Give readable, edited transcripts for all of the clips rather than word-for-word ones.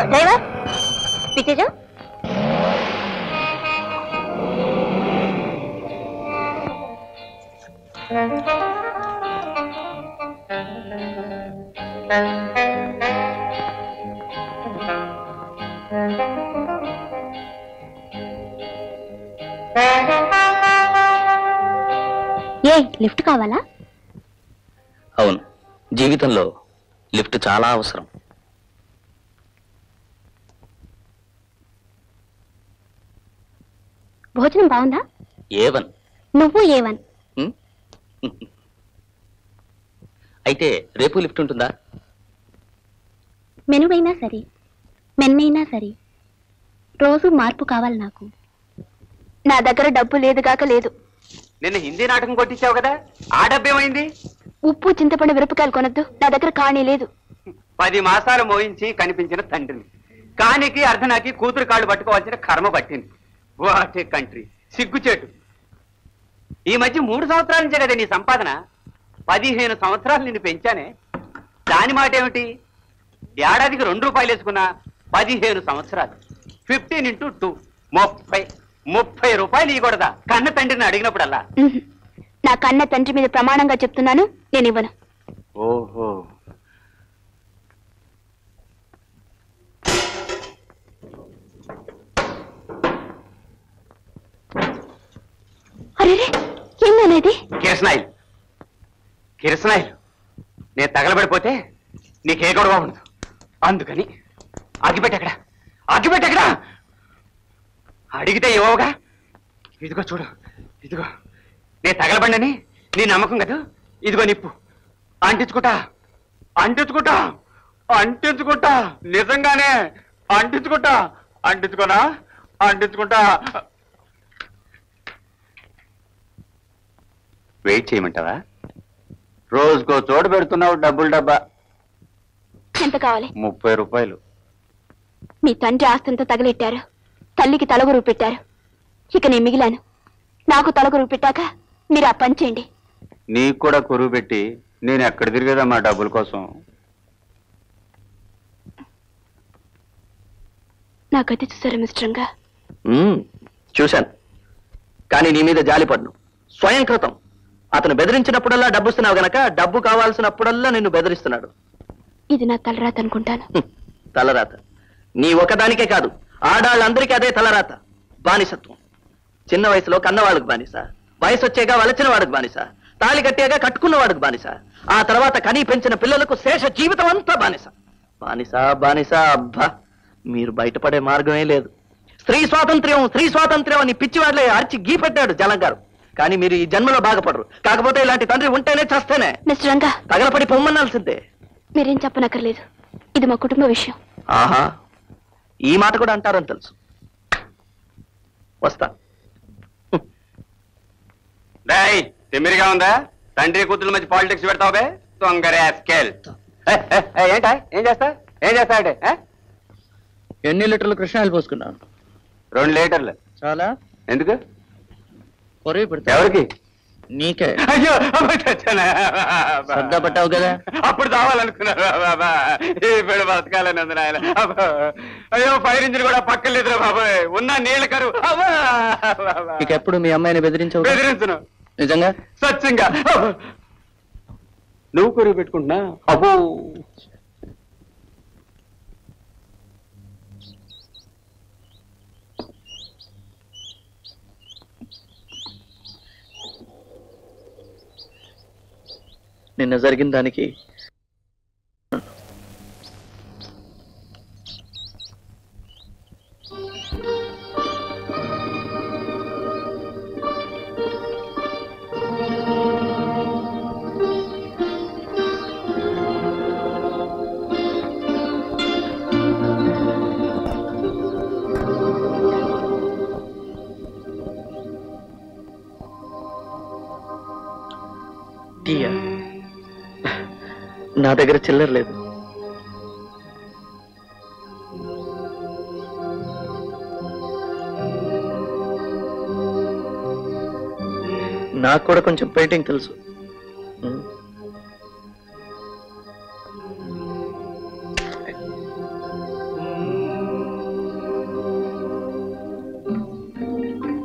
Driver పిచ్చేజా ఏ lift కావాలా? అవును, జీవితంలో లిఫ్ట్ చాలా అవసరం. భోజనం బాగుందా? ఏవన్. నువ్వు ఏవన్. అయితే రేపు లిఫ్ట్ ఉంటుందా? మెనువైనా సరే, మెన్నైనా సరే, రోజు మార్పు కావాలి నాకు. నా దగ్గర డబ్బు లేదుగాక లేదు. నిన్న హిందీ నాటకం కొట్టించావు కదా, ఆ డబ్బు ఏమైంది? ఉప్పు చింతపండు మిరపకాయలు కొనద్దు, నా దగ్గర కాణీ లేదు. 10 మాసాలు మోయించి కనిపించిన తండ్రిని, కానికి అర్ధనాకి కూతురు కాళ్ళు పట్టుకోవాల్సిన కర్మ పట్టింది. వాట్ ఏ కంట్రీ, సిగ్గుచేటు. ఈ మధ్య 3 సంవత్సరాల నుంచే కదా నీ సంపాదన. 15 సంవత్సరాలు నిన్ను పెంచానే, దాని మాట ఏమిటి? ఏడాదికి 2 రూపాయలు వేసుకున్నా 15 సంవత్సరాలు. 15 × 2 30 రూపాయలు ఇవ్వకూడదా కన్న తండ్రిని అడిగినప్పుడల్లా? నా కన్న తండ్రి మీద ప్రమాణంగా చెప్తున్నాను, నేను ఇవ్వను. ఓహో, అరే ఏందనేది? కిరసనాయిల్ నేను తగలబడిపోతే నీకే గొడవ ఉండదు, అందుకని అగ్గిపెట్టెక్కడ అడిగితే ఇవ్వవుగా. ఇదిగో చూడు, ఇదిగో నేను తగలబండని నీ నమ్మకం కదా. ఇదిగో నిప్పు, అంటించుకుంటా నిజంగానే అంటించుకుంటా. వెయిట్ చేయమంటావా? రోజుకో చోటు పెడుతున్నావు, డబ్బులు డబ్బా. ఎంత కావాలి? 30 రూపాయలు. మీ తండ్రి ఆస్తంతా తగలెట్టారు, తల్లికి తలగురు పెట్టారు. ఇక నేను మిగిలాను. నాకు తలగురు పెట్టాక మీరు ఆ పని చేయండి. నీకు కూడా కురువు పెట్టి నేను ఎక్కడ తిరిగేదమ్మా డబ్బుల కోసం? నా గతి చూసారా మిస్టరంగా? చూశాను, కానీ నీ మీద జాలిపడ్ను. స్వయం కృతం. అతను బెదిరించినప్పుడల్లా డబ్బుస్తున్నావు గనక డబ్బు కావాల్సినప్పుడల్లా నిన్ను బెదిరిస్తున్నాడు. ఇది నా తలరాత అనుకుంటాను. తలరాత నీ ఒకదానికే కాదు, ఆడాళ్ళందరికీ అదే తలరాత. బానిసత్వం. చిన్న వయసులో కన్నవాళ్ళకు బానిస, వయసు వచ్చాక వలచిన వాడికి బానిస, తాళి కట్టాక కట్టుకున్న వాడికి బానిస, ఆ తర్వాత కనీ పెంచిన పిల్లలకు శేష జీవితం అంతా బానిస. బానిస. అబ్బా, మీరు బయటపడే మార్గమే లేదు. స్త్రీ స్వాతంత్ర్యం అని పిచ్చివాడ్లే అరిచి గీపెట్టాడు జలం గారు. కానీ మీరు ఈ జన్మలో బాగుపడరు. కాకపోతే ఇలాంటి తండ్రి ఉంటేనే చస్తేనే. మిస్టర్ రంగా, తగలపడి పొమ్మనాల్సిందే. మీరేం చెప్పనక్కర్లేదు, ఇది మా కుటుంబ విషయం. ఆహా, ఈ మాట కూడా అంటారని తెలుసు. వస్తా. తిమ్మిరిగా ఉందా? తండ్రి కూతురు మధ్య పాలిటిక్స్ పెడతావు? ఏంటా ఏం చేస్తా అంటే? ఎన్ని లీటర్లు కృష్ణాయిల్ పోసుకున్నావు? 2 లీటర్లు. చాలా. ఎందుకు? ఎవరికి? నీకే. అయ్యో, శ్రద్ధ పట్టావు కదా. అప్పుడు తావాలనుకున్నారు బాబా, ఇప్పుడు బతకాలని ఉంది నాయన. అయ్యో, ఫైర్ ఇంజిన్ కూడా పక్కన లేదురా బాబాయ్, ఉన్న నీళ్ళ కరువు. ఇక ఎప్పుడు మీ అమ్మాయిని బెదిరించను. నిజంగా? సత్యంగా. నువ్వు కరువు పెట్టుకుంటున్నా? అబ్బో, నిన్న జరిగిన దానికి నా దగ్గర చిల్లర లేదు. నాకు కూడా కొంచెం పెయింటింగ్ తెలుసు.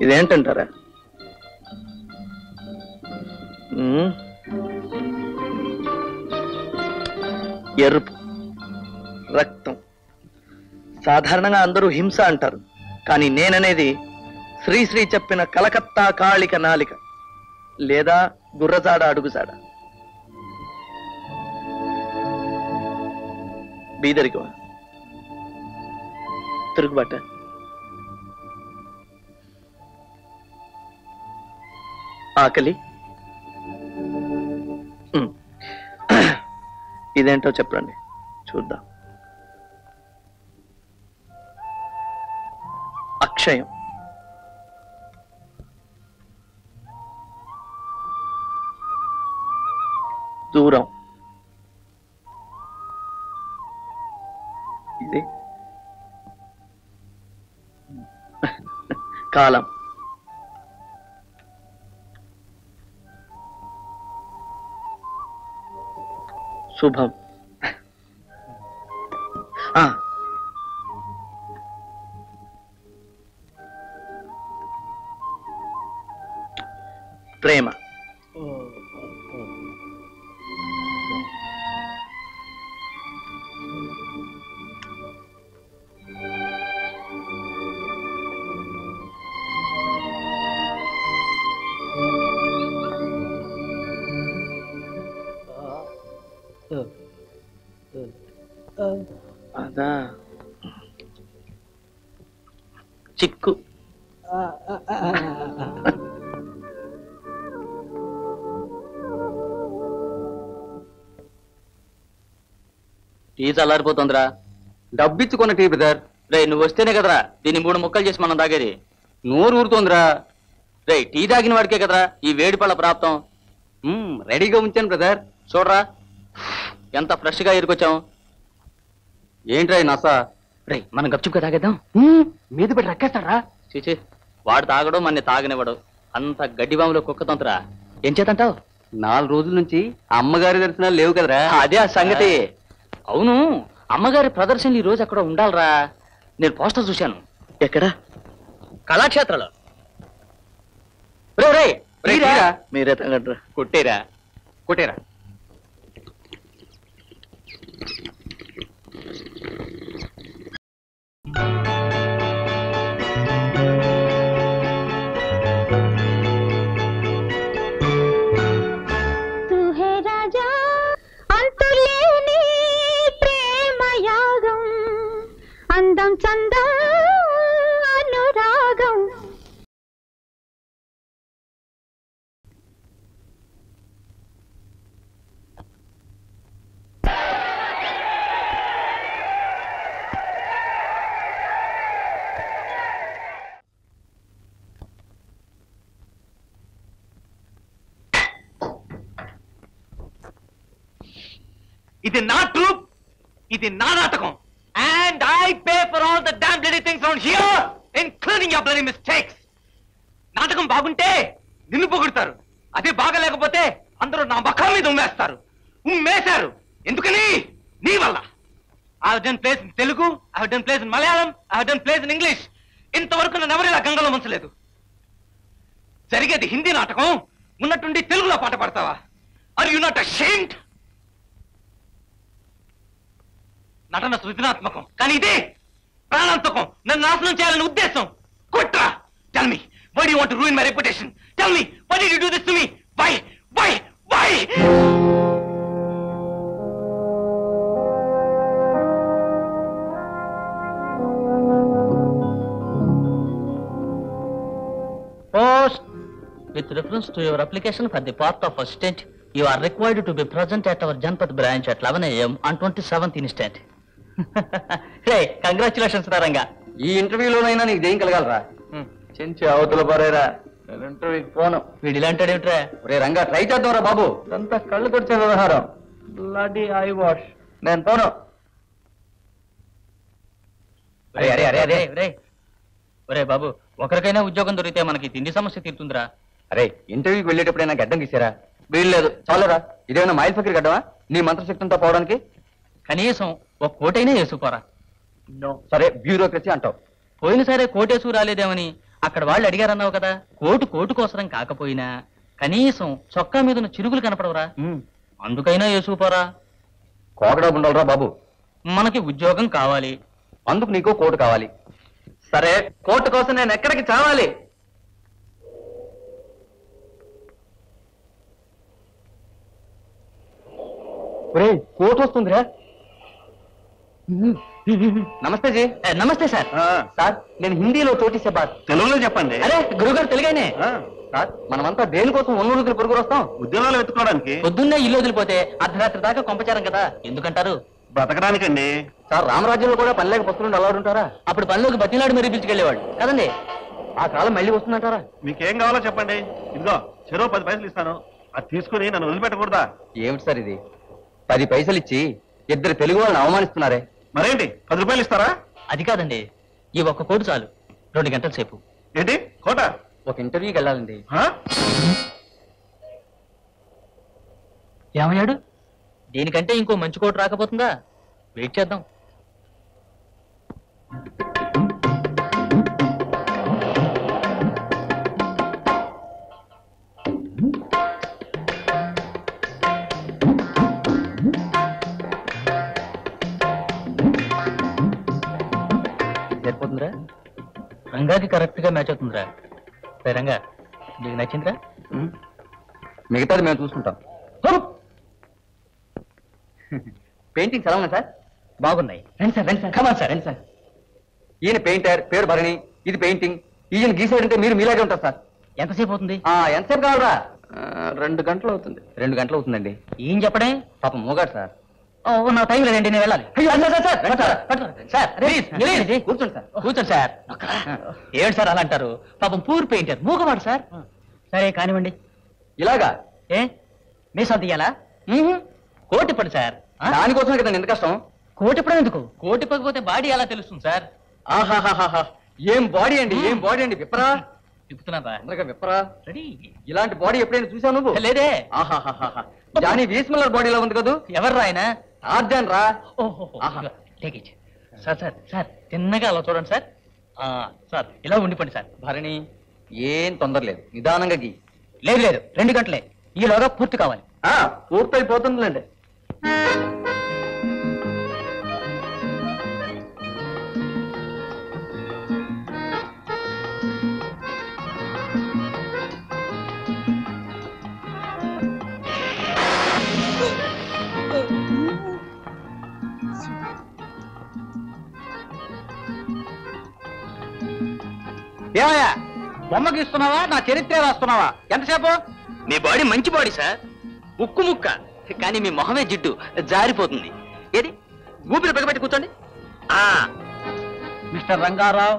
ఇదేంటంటారా? ఎరుపు రక్తం. సాధారణంగా అందరూ హింస అంటారు, కానీ నేననేది శ్రీశ్రీ చెప్పిన కలకత్తా కాళిక నాలిక లేదా గుర్రజాడ అడుగుజాడ. బీదరికమా? తిరుగుబాట? ఆకలి? ఇదేంటో చెప్పండి చూద్దాం. అక్షయం. దూరం. ఇది కాలం. శుభం. ప్రేమ. అదా చిక్కు. టీ చల్లారిపోతుందిరా. డబ్బిచ్చుకున్న టీ బ్రదర్. రే నువ్వు వస్తేనే కదరా దీన్ని 3 ముక్కలు చేసి మనం తాగేది. నోరు ఊరుతోందిరా. రే టీ తాగిన వాడికే కదరా ఈ వేడి పళ్ళ ప్రాప్తం. రెడీగా ఉంచాను బ్రదర్. చూడరా ఎంత ఫ్రెష్ గా ఎరుకొచ్చాం. ఏంట్రా ఈ నస? రే మనం గప్చుప్గా తాగేద్దాం. మీద పెట్టి రక్కేస్తారా? చీచి వాడు తాగడు మన తాగనివ్వడు. అంత గడ్డి బాములో కుక్క తంతురా. ఏం చేతంటావు? 4 రోజుల నుంచి అమ్మగారి దర్శనాలు లేవు కదరా. అదే ఆ సంగతి. అవును అమ్మగారి ప్రదర్శనలు ఈ రోజు అక్కడ ఉండాలరా. నేను పోస్టర్ చూశాను. ఎక్కడ? కళాక్షేత్రంలో. మీరే తగ్గట్రా. కొట్టేరా కొట్టేరా. అందం చందం అనురాగం. ఇది నా ట్రూప్, ఇది నా నాటకం. And I pay for all the damn bloody things around here, including your bloody mistakes. నాటకం బాగుంటే నిన్ను పొగుడతారు, అదే బాగలేకపోతే అందరూ నా ముఖం మీద ఉమ్మేస్తారు. ఉమ్మేశారు ఎందుకని? నీ వల్ల. I have done plays in Telugu, I have done plays in Malayalam, I have done plays in English. ఇంతవరకు నన్ను ఎవరు ఇలా గంగలో ముంచలేదు. జరిగేది హిందీ నాటకం, ఉన్నట్టుండి తెలుగులో పాట పాడతావా? Are you not ashamed? నటన సృజనాత్మకం, కానీ ఇదే ప్రాణాంతకం. నన్ను నాశనం చేయాలని ఉద్దేశం. కుట్ర. Tell me, why do you want to ruin my reputation? Tell me, why did you do this to me? Why? Post. With reference to your application for the post of assistant, you are required to be present at our Janpat branch at 11 a.m. on 27th instant. Hey, congratulations, Ranga. ఈ ఇంటర్వ్యూలోనైనా నీకు దేం కలగాలరా? చెంచి అవతల పారేరా. ఇంటర్వ్యూకి పోను. వీడు ఇలాంటాడేమిట్రా? రే Ranga, try చేద్దాంరా బాబు. ఇదంతా కళ్ళు తెరిచే వ్యవహారం. Bloody I wash. నేను పోను. అరే బాబు, ఒకరికైనా ఉద్యోగం దొరికితే మనకి తిండి సమస్య తీరుతుందిరా. అరే ఇంటర్వ్యూకి వెళ్ళేటప్పుడైనా గడ్డం గీసారా? వీల్లేదు. చాలరా, ఇదేమైనా మైల్ ఫకీర్ గడ్డమా నీ మంత్రశక్తితో పోవడానికి? కనీసం ఒక కోటైనా వేసుకోరా. సరే, బ్యూరోక్రసీ అంటావు. పోయినసారే కోటేసు రాలేదేమని అక్కడ వాళ్ళు అడిగారన్నావు కదా. కోటు కోసరం కాకపోయినా కనీసం చొక్కా మీద చిరుగులు కనపడవురా, అందుకైనా వేసుకుపోరా. కోకడా ఉండాలరా బాబు. మనకి ఉద్యోగం కావాలి, అందుకు నీకు కోటు కావాలి. సరే, కోర్టు కోసం నేను ఎక్కడికి చావాలి? కోటు వస్తుందిరా. నమస్తే జీ. నమస్తే సార్. సార్, నేను హిందీలో చోటీ చెప్పా. తెలుగులో చెప్పండి. అరే గురుగారు తెలుగైనే. సార్, మనమంతా దేనికోసం ఒన్నూరుకి పొరుగురు వస్తాం? ఉద్యోగాలు వెతుకోవడానికి. పొద్దున్నే ఇల్లు వదిలిపోతే అర్ధరాత్రి దాకా కొంపచారం కదా, ఎందుకంటారు? బ్రతకడానికండి. సార్, రామరాజ్యంలో కూడా పని లేక పస్తులు అలా ఉంటారా? అప్పుడు పనిలోకి బతినాడు మరీ పిలుచుకెళ్ళేవాడు కదండి. ఆ కాలం మళ్ళీ వస్తుందంటారా? మీకేం కావాలో చెప్పండి, ఇదిగో చెరో 10 పైసలు ఇస్తాను, అది తీసుకుని నన్ను వదిలిపెట్టకూడదా? ఏమిటి సార్ ఇది? 10 పైసలు ఇచ్చి ఇద్దరు తెలుగు వాళ్ళని అవమానిస్తున్నారే. మరేంటి, 10 రూపాయలు ఇస్తారా? అది కాదండి, ఈ ఒక్క కోటు చాలు 2 గంటల సేపు. ఏంటి కోట? ఒక ఇంటర్వ్యూకి వెళ్ళాలండి. ఏమయ్యాడు? దీనికంటే ఇంకో మంచి కోటు రాకపోతుందా? వెయిట్ చేద్దాం. సరిపోతుందిరా? రంగాకి కరెక్ట్ గా మ్యాచ్ అవుతుందిరా. సరే రంగా, నీకు నచ్చిందిరా? మిగతాది మేము చూసుకుంటాం. పెయింటింగ్స్ ఎలా ఉన్నాయి సార్? బాగున్నాయి. రండి సార్, రండి సార్. కమాన్ సార్, రండి సార్. ఈయన పెయింటర్, పేరు భరణి. ఇది పెయింటింగ్. ఈయన గీసాడంటే మీరు మీలాగే ఉంటారు సార్. ఎంతసేపు అవుతుంది? ఎంతసేపు కావాలరా? 2 గంటలు అవుతుంది. 2 గంటలు అవుతుందండి. ఏం చెప్పడే? పాపం మూగాడు సార్. నా టైం లేదండి, నేను వెళ్ళాలి. కూర్చోండి సార్. కూర్చోండి సార్. ఏడు సార్ అలా అంటారు? పాపం పూర్ పెయింటర్, మూగవాడు సార్. సరే కానివ్వండి. ఇలాగా? ఏ మీసాలు తీయాలా? కోటి పడు సార్. దానికోసమే కదా ఎంత కష్టం. కోటి పడం ఎందుకు? కోటి పడిపోతే బాడీ ఎలా తెలుస్తుంది సార్? ఆహాహాహా, ఏం బాడీ అండి, ఏం బాడీ అండి. విప్పరా, తిప్పుతున్నారా? అందరిగా విప్పరా. రెడీ. ఇలాంటి బాడీ ఎప్పుడైనా చూసావు నువ్వు? లేదే. ఆహాహాహా, జానీ వీస్మల్లర్ బాడీలో ఉంది కదా. ఎవర్రా ఆయన? ఆర్జాన్ రా. ఓహో, take it. Sir sir sir, తిన్నగా అలా చూడండి సార్. సార్ ఇలా ఉండిపోండి సార్. భరణి, ఏం తొందర లేదు, నిదానంగా గీ. లేదు లేదు, 2 గంటలే, ఈలోగా పూర్తి కావాలి. పూర్తయిపోతుందిలేండి. ఏమయ్యా, బొమ్మకి ఇస్తున్నావా, నా చరిత్ర రాస్తున్నావా? ఎంతసేపు? మీ బాడీ మంచి బాడీ సార్, ఉక్కు ముక్క, కానీ మీ మొహమే జిడ్డు, జారిపోతుంది. ఏది ఊపిరి బిగబెట్టి కూర్చోండి. Mister Rangarao,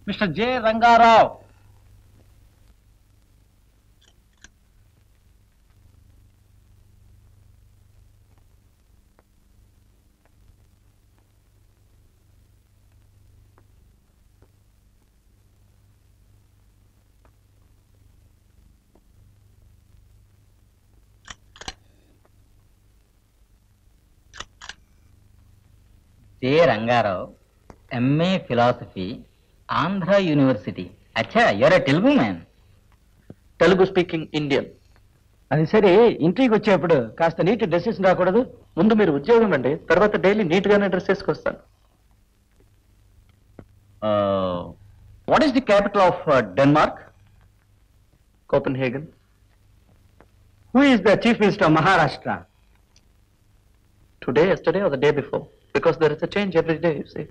mister J Rangarao. J Rangarao, MA philosophy, Andhra university. అచ్చా, you're a Telugu man. Telugu speaking Indian. అది సరే, ఇంటికి వచ్చేప్పుడు కాస్త నీట్ డ్రెస్సెస్ రాకూడదు? ముందు మీరు ఉద్యోగం అండి, తర్వాత డైలీ నీట్ గానే డ్రెస్ వేసుకొస్తాను. What is the capital of Denmark? Copenhagen. Who is the chief minister of Maharashtra? Today, yesterday, or the day before? Because there is a change every day, you see.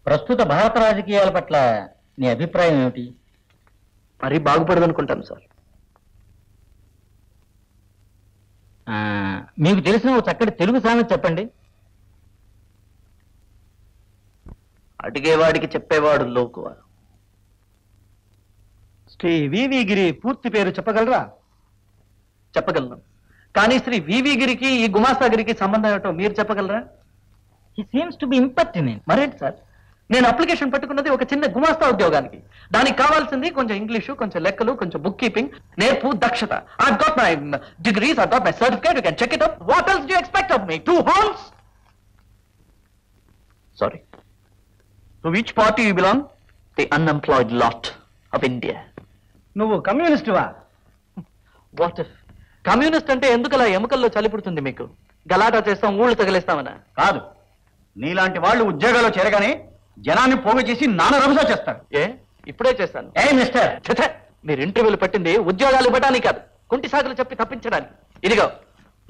ప్రస్తుత భారత రాజకీయాల పట్ల నీ అభిప్రాయం ఏమిటి? మరీ బాగుపడదనుకుంటాను సార్. మీకు తెలిసిన ఓ చక్కటి తెలుగు సామెత చెప్పండి. అడిగేవాడికి చెప్పేవాడు లోకువ. శ్రీ వివి గిరి పూర్తి పేరు చెప్పగలరా? చెప్పగలను, కానీ శ్రీ వివి గిరికి ఈ గుమాస్తాగిరికి సంబంధం ఏమిటో మీరు చెప్పగలరా? హి సీమ్స్ టు బి ఇంపర్టినెంట్. మరేంటి సార్, నేను అప్లికేషన్ పెట్టుకున్నది ఒక చిన్న గుమాస్తా ఉద్యోగానికి. దానికి కావాల్సింది కొంచెం ఇంగ్లీషు, కొంచెం లెక్కలు, కొంచెం బుక్ కీపింగ్, నేర్పు, దక్షత. I've got my degrees, I've got my certificate, you can check it up. What else do you expect of me? 2 horns? Sorry. To which party you belong? The unemployed lot of India. నువ్వు కమ్యూనిస్టువా? What if? Communist అంటే ఎందుకలా ఎముకల్లో చలి పుడుతుంది మీకు? గలాటా చేస్తాం, ఊళ్ళు తగిలేస్తామనా? కాదు, నీలాంటి వాళ్ళు ఉద్యోగాల్లో చేరగానే జనాన్ని పోగు చేసి నాన్న రభస చేస్తారు. ఏ ఇప్పుడే చేస్తాను. ఏ మిస్టర్, ఛ, మీరు ఇంటర్వ్యూలు పెట్టింది ఉద్యోగాలు ఇవ్వడానికి కాదు, కుంటి సాగులు చెప్పి తప్పించడానికి. ఇదిగో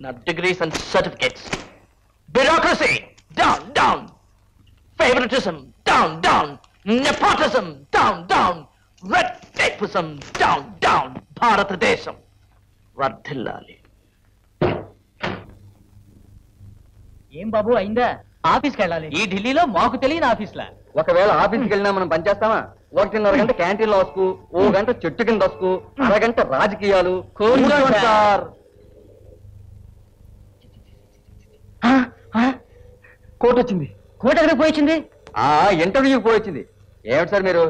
నా degrees and certificates. Bureaucracy down down, favouritism down down, nepotism down down, red tapism down down. భారతదేశం వర్ధిల్లాలి. ఏం బాబు అయిందా? ఆఫీస్కి వెళ్ళాలి. ఈ ఢిల్లీలో మాకు తెలియని ఆఫీస్లా? ఒకవేళ ఆఫీస్కి వెళ్ళినా మనం పనిచేస్తామా? 1.5 గంట క్యాంటీన్ లో వస్తుకు, 1 గంట చెట్టు కింద వస్తుకు, అరగంట రాజకీయాలు. కూర్చోండి సార్. కోట్ వచ్చింది. కోట ఎక్కడికి పోయింది? ఇంటర్వ్యూకి పోయింది. ఏమిటి సార్ మీరు?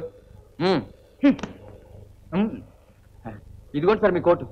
ఇదిగోండి సార్ మీ కోటు.